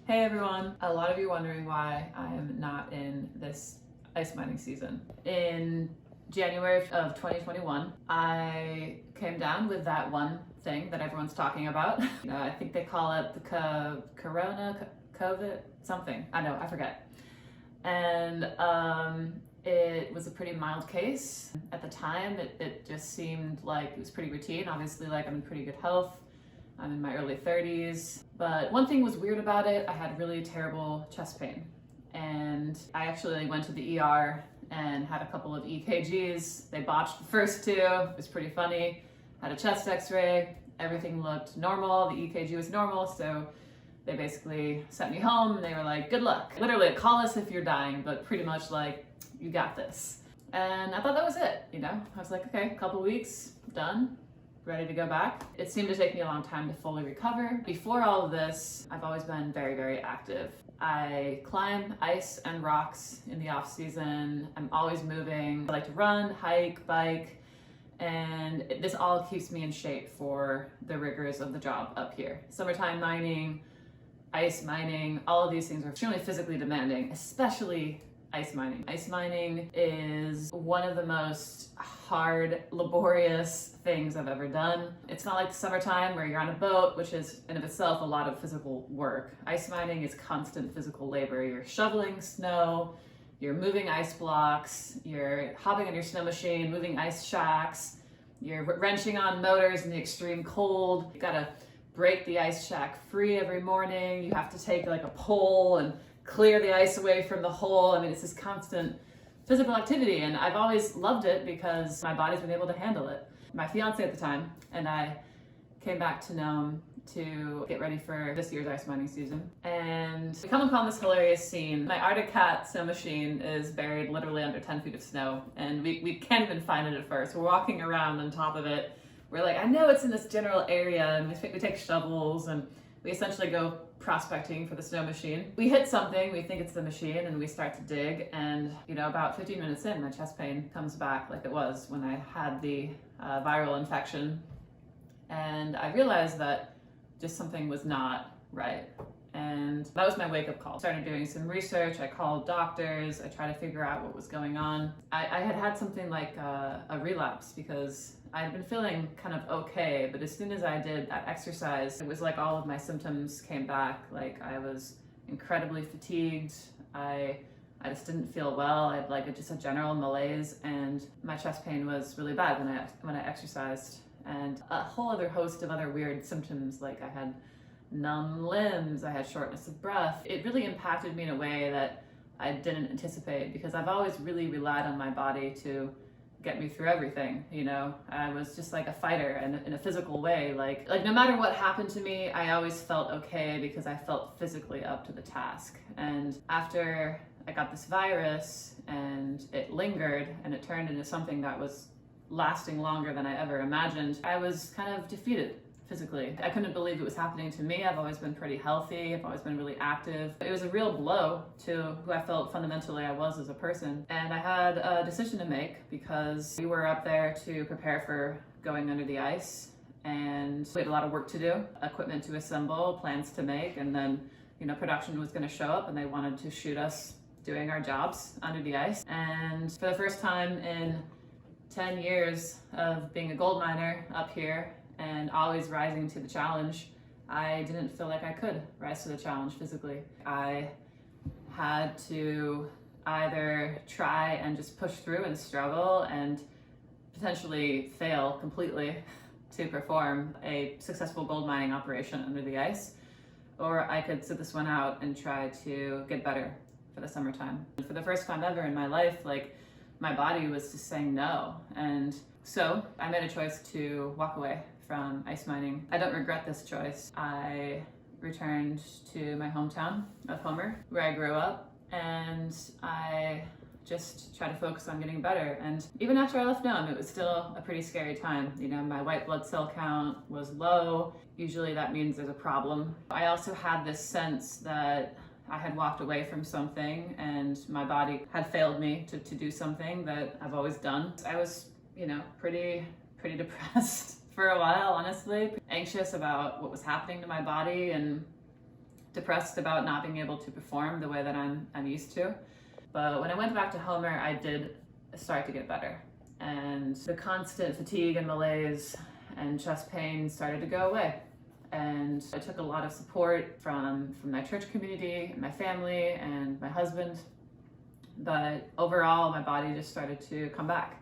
Hey everyone! A lot of you wondering why I'm not in this ice mining season. In January of 2021, I came down with that one thing that everyone's talking about. I think they call it the COVID, something. I forget. And it was a pretty mild case. At the time, it just seemed like it was pretty routine. Obviously, like, I'm in pretty good health. I'm in my early 30s. But one thing was weird about it, I had really terrible chest pain. And I actually went to the ER and had a couple of EKGs. They botched the first two. It was pretty funny. Had a chest x-ray. Everything looked normal. The EKG was normal. So they basically sent me home and they were like, good luck. Literally, call us if you're dying, but pretty much like, you got this. And I thought that was it, I was like, okay, a couple weeks, done, ready to go back. It seemed to take me a long time to fully recover. Before all of this, I've always been very, very active. I climb ice and rocks in the off season. I'm always moving. I like to run, hike, bike, and this all keeps me in shape for the rigors of the job up here. Summertime mining, ice mining, all of these things are extremely physically demanding, especially ice mining. Ice mining is one of the most hard, laborious things I've ever done. It's not like the summertime where you're on a boat, which is in of itself a lot of physical work. Ice mining is constant physical labor. You're shoveling snow, you're moving ice blocks, you're hopping on your snow machine, moving ice shacks, you're wrenching on motors in the extreme cold. You gotta break the ice shack free every morning. You have to take like a pole and clear the ice away from the hole. I mean, it's this constant physical activity, and I've always loved it because my body's been able to handle it. My fiance at the time and I came back to Nome to get ready for this year's ice mining season, and we come upon this hilarious scene. My Arctic Cat snow machine is buried literally under 10 feet of snow, and we can't even find it at first. We're walking around on top of it. We're like, I know it's in this general area, and we take shovels and we essentially go prospecting for the snow machine. We hit something, we think it's the machine, and we start to dig, and about 15 minutes in, my chest pain comes back like it was when I had the viral infection. And I realized that just something was not right. And that was my wake-up call. Started doing some research, I called doctors, I tried to figure out what was going on. I had something like a relapse because I had been feeling kind of okay, but as soon as I did that exercise, it was like all of my symptoms came back. Like, I was incredibly fatigued, I just didn't feel well, I had like just a general malaise, and my chest pain was really bad when I exercised. And a whole other host of other weird symptoms, like I had numb limbs, I had shortness of breath. It really impacted me in a way that I didn't anticipate, because I've always really relied on my body to get me through everything. I was just like a fighter, and in a physical way, like no matter what happened to me, I always felt okay because I felt physically up to the task. And after I got this virus and it lingered and it turned into something that was lasting longer than I ever imagined, I was kind of defeated physically. I couldn't believe it was happening to me. I've always been pretty healthy. I've always been really active. It was a real blow to who I felt fundamentally I was as a person. And I had a decision to make, because we were up there to prepare for going under the ice, and we had a lot of work to do, equipment to assemble, plans to make, and then production was going to show up and they wanted to shoot us doing our jobs under the ice. And for the first time in 10 years of being a gold miner up here and always rising to the challenge, I didn't feel like I could rise to the challenge physically. I had to either try and just push through and struggle and potentially fail completely to perform a successful gold mining operation under the ice, or I could sit this one out and try to get better for the summertime. For the first time ever in my life, like, my body was just saying no. And so I made a choice to walk away from ice mining. I don't regret this choice. I returned to my hometown of Homer, where I grew up, and I just tried to focus on getting better. And even after I left Nome, it was still a pretty scary time. My white blood cell count was low. Usually that means there's a problem. I also had this sense that I had walked away from something and my body had failed me to do something that I've always done. I was, pretty depressed for a while, honestly. Anxious about what was happening to my body, and depressed about not being able to perform the way that I'm used to. But when I went back to Homer, I did start to get better. And the constant fatigue and malaise and chest pain started to go away. And I took a lot of support from my church community, my family, and my husband. But overall, my body just started to come back.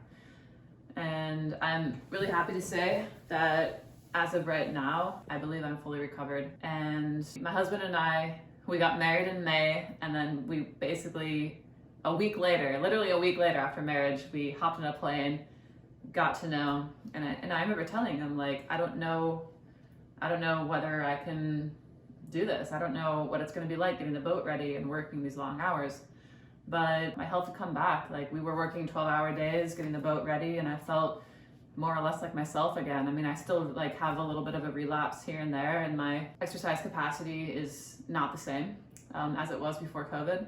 And I'm really happy to say that as of right now, I believe I'm fully recovered. And my husband and I, we got married in May, and then we basically, a week later, literally a week later after marriage, we hopped on a plane, got to know, and I remember telling him, like, I don't know whether I can do this. I don't know what it's gonna be like getting the boat ready and working these long hours. But my health had come back. Like, we were working 12-hour days, getting the boat ready, and I felt more or less like myself again. I mean, I still like have a little bit of a relapse here and there, and my exercise capacity is not the same as it was before COVID.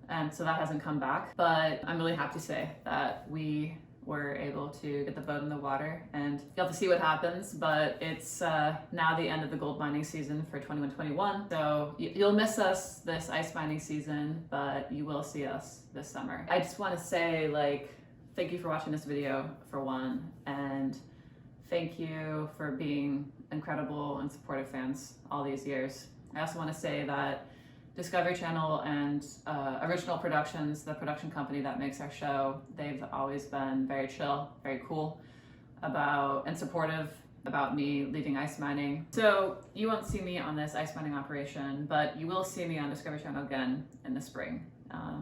And so that hasn't come back. But I'm really happy to say that we were able to get the boat in the water, and you'll have to see what happens, but it's now the end of the gold mining season for 21-21. So you'll miss us this ice mining season, but you will see us this summer. I just want to say, like, thank you for watching this video, for one, and thank you for being incredible and supportive fans all these years. I also want to say that Discovery Channel and Original Productions, the production company that makes our show, they've always been very chill, very cool and supportive about me leading ice mining. So you won't see me on this ice mining operation, but you will see me on Discovery Channel again in the spring,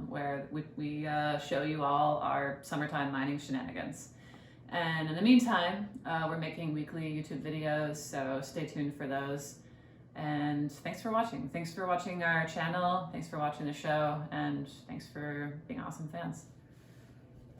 where we show you all our summertime mining shenanigans. And in the meantime, we're making weekly YouTube videos, so stay tuned for those. And thanks for watching. Thanks for watching our channel. Thanks for watching the show. And thanks for being awesome fans.